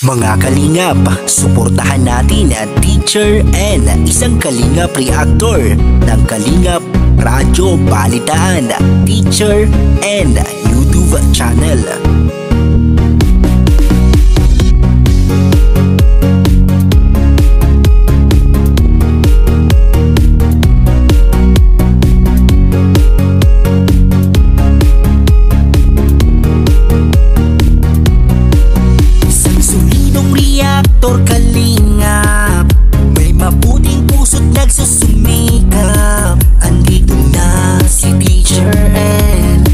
Mga kalingap, suportahan natin ang Teacher N, isang kalingap reactor ng Kalingap Radyo Balitaan, Teacher N YouTube channel. Kalingap, may mabuting puso't nagsusumikap. Andito na si Teacher N,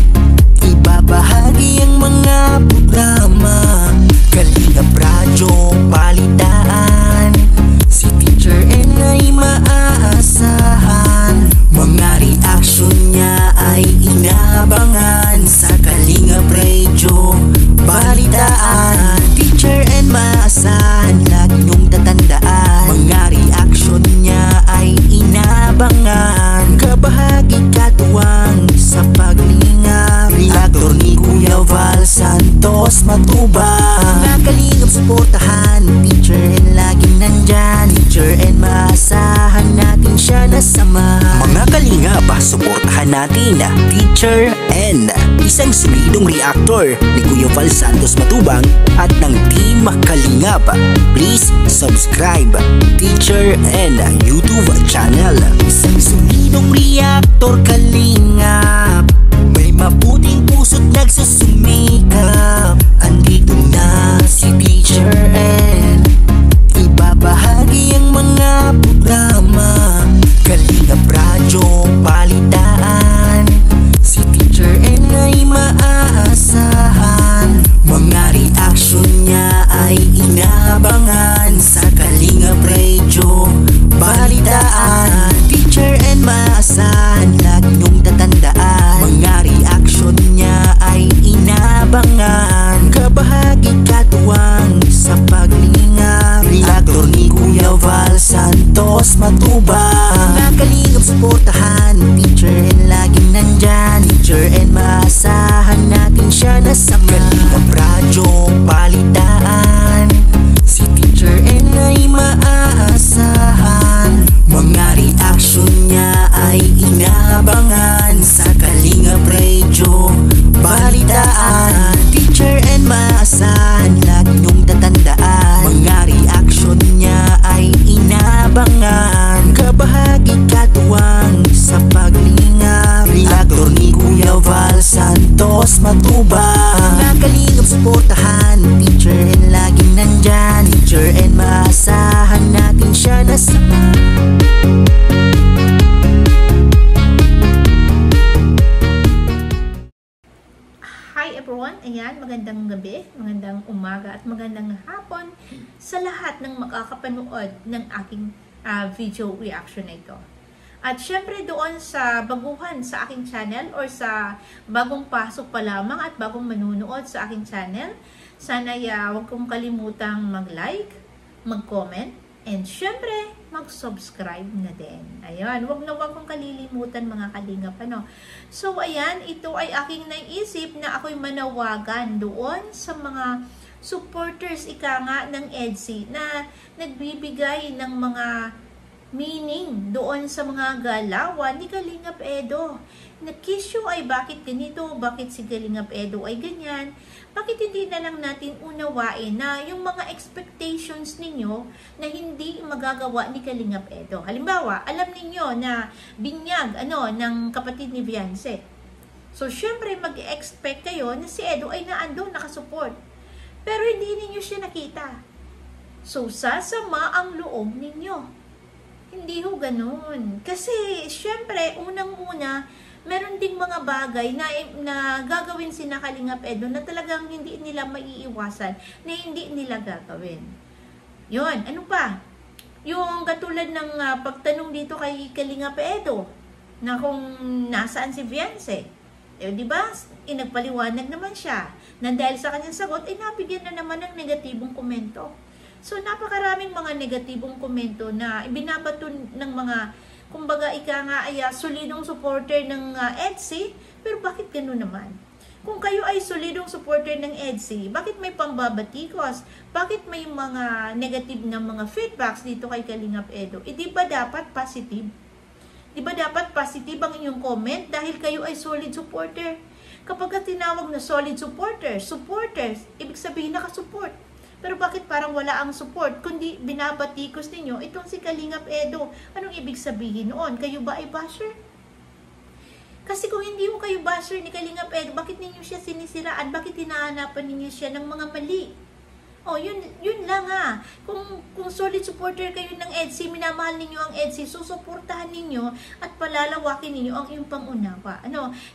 ibabahagi ang mga programa. Kalingap Radyo Balitaan, si Teacher N ay maaasahan. Mga reaction niya ay inabangan sa Kalingap Radyo Balitaan. Teacher N maasahan, lagi niyong tatandaan. Mga reaction niya ay inabangan. Kabahagi katuwang sa paglingap, reactor ni Kuya Val Santos Matubang. Mga kalingap suportahan, Teacher N laging nandyan. Teacher N maasahan natin siya nasama. Mga kalingap, suportahan natin Teacher N, isang solidong reactor ni Kuya Val Santos Matubang at ng Team Kalingap. Please subscribe Teacher N YouTube channel. Isang solidong reactor kalingap, may mabuting puso't nagsusumikap. Andito na si Teacher N, ibabahagi ang mga programa. Kalingap Radyo Balitaan, si Teacher N ay maaasahan. Mga reaction niya ay inabangan sa Kalingap Radyo Balitaan. Teacher N maasahan, lagi niyong tatandaan. Mga reaction niya ay inabangan. Kabahagi katuwang sa paglingap, reactor ni Kuya Val Santos Matubang. Mga kalingap suportahan, Teacher N laging nandyan. Teacher N maasahan natin siya nasama. Kalingap Radyo Balitaan, si Teacher N ay maaasahan. Mga reaction niya ay inabangan sa Kalingap Radyo Balitaan. Teacher N maasahan, lagi niyong tatandaan. Mga reaction niya ay inabangan. Kabahagi katuwang sa paglingap, reactor ni Kuya Val Santos Matubang. Mga kalingap suportahan, Teacher N laging nandyan. Teacher N maasahan natin siya nasama. Hi everyone, ayan, magandang gabi, magandang umaga at magandang hapon sa lahat ng makakapanood ng aking video reaction na ito. At syempre doon sa baguhan sa aking channel or sa bagong pasok pa lamang at bagong manunood sa aking channel, sana huwag kong kalimutang mag-like, mag-comment, and syempre mag-subscribe na din. Ayan, huwag kong kalilimutan mga kalingap. So ayan, ito ay aking naisip na ako'y manawagan doon sa mga supporters ika nga ng EDSI na nagbibigay ng mga meaning doon sa mga galawan ni Kalingap Edo. Nag-issue ay bakit ganito, bakit si Kalingap Edo ay ganyan, bakit hindi na lang natin unawain na yung mga expectations ninyo na hindi magagawa ni Kalingap Edo. Halimbawa, alam ninyo na binyag ng kapatid ni Viance. So, syempre mag-expect kayo na si Edo ay naandun, nakasupport. Pero hindi ninyo siya nakita. So, sasama ang loob ninyo. Hindi ho ganun. Kasi, syempre, unang-una, meron ding mga bagay na gagawin si Kalingap Edo na talagang hindi nila maiiwasan, na hindi nila gagawin. Yun, ano pa? Yung katulad ng pagtanong dito kay Kalingap Edo, na kung nasaan si Viance. Diba? Nagpaliwanag naman siya. Na dahil sa kanyang sagot, nabigyan na naman ng negatibong komento. So, napakaraming mga negatibong komento na ibinabato ng mga, kumbaga ika nga ay solidong supporter ng EDSI, pero bakit gano'n naman? Kung kayo ay solidong supporter ng EDSI, bakit may pambabatikos? Bakit may mga negative na mga feedbacks dito kay Kalingap Edo? Di ba dapat positive? Di ba dapat positive ang inyong comment dahil kayo ay solid supporter? Kapag tinawag na solid supporters, ibig sabihin nakasupport. Pero bakit parang wala ang support? Kundi binabatikos ninyo itong si Kalingap Edo. Anong ibig sabihin noon? Kayo ba ay basher? Kasi kung hindi mo kayo basher ni Kalingap Edo, bakit ninyo siya sinisiraan? Bakit hinahanapan ninyo siya ng mga mali? Yun lang ha. Kung solid supporter kayo ng EDSI, minamahal ninyo ang EDSI, susuportahan ninyo at palalawakin ninyo ang iyong pangunawa.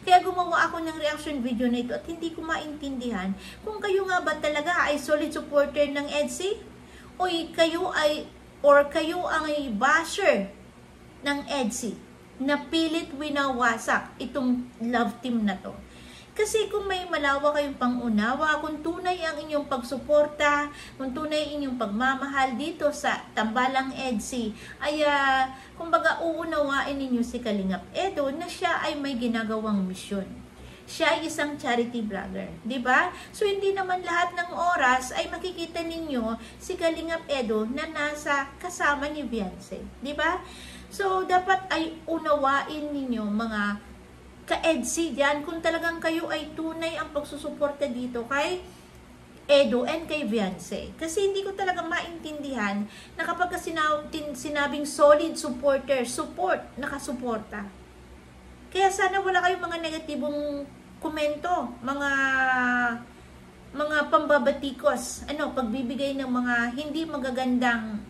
Kaya gumawa ako ng reaction video na ito at hindi ko maintindihan kung kayo nga ba talaga ay solid supporter ng EDSI o kayo ang basher ng EDSI na pilit winawasak itong love team na to. Kasi kung may malawa kayong pangunawa, kung tunay ang inyong pagsuporta, kung tunay inyong pagmamahal dito sa tambalang EDSI, ay kumbaga uunawain ninyo si Kalingap Edo na siya ay may ginagawang misyon. Siya ay isang charity vlogger, di ba? So hindi naman lahat ng oras ay makikita ninyo si Kalingap Edo na nasa kasama ni Beyonce, di ba? So dapat ay unawain ninyo mga ka-EDSI dyan, kung talagang kayo ay tunay ang pagsusuporta dito kay Edo and kay Beyonce. Kasi hindi ko talaga maintindihan na kapag sinabing solid supporter, nakasuporta. Kaya sana wala kayong mga negatibong komento, mga pambabatikos, pagbibigay ng mga hindi magagandang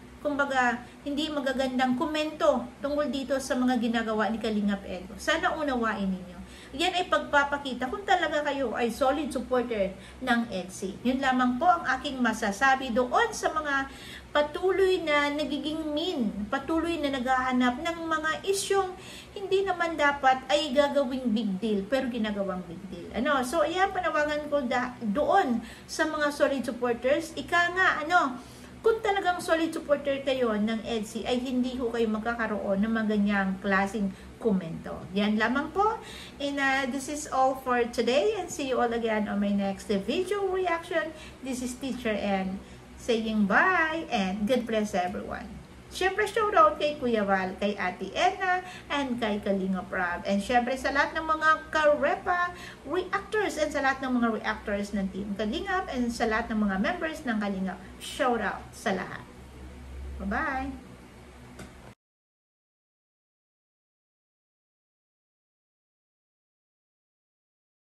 komento tungkol dito sa mga ginagawa ni Kalingap Edo. Sana unawain ninyo. Yan ay pagpapakita kung talaga kayo ay solid supporter ng EDSI. Yun lamang po ang aking masasabi doon sa mga patuloy na nagiging patuloy na naghahanap ng mga isyong hindi naman dapat ay gagawing big deal, pero ginagawang big deal. So, ayan, panawagan ko doon sa mga solid supporters. Kung talagang solid supporter kayo ng EDSI, ay hindi ko kayo magkakaroon ng mga ganyang klaseng komento. Yan lamang po. And this is all for today. And see you all again on my next video reaction. This is Teacher N saying bye and God bless everyone. Siyempre, shoutout kay Kuya Val, kay Ate Edna, and kay Kalingap Rob. And siyempre, sa lahat ng mga Karepa reactors and sa lahat ng mga reactors ng Team Kalingap and sa lahat ng mga members ng Kalingap. Shoutout sa lahat. Bye-bye!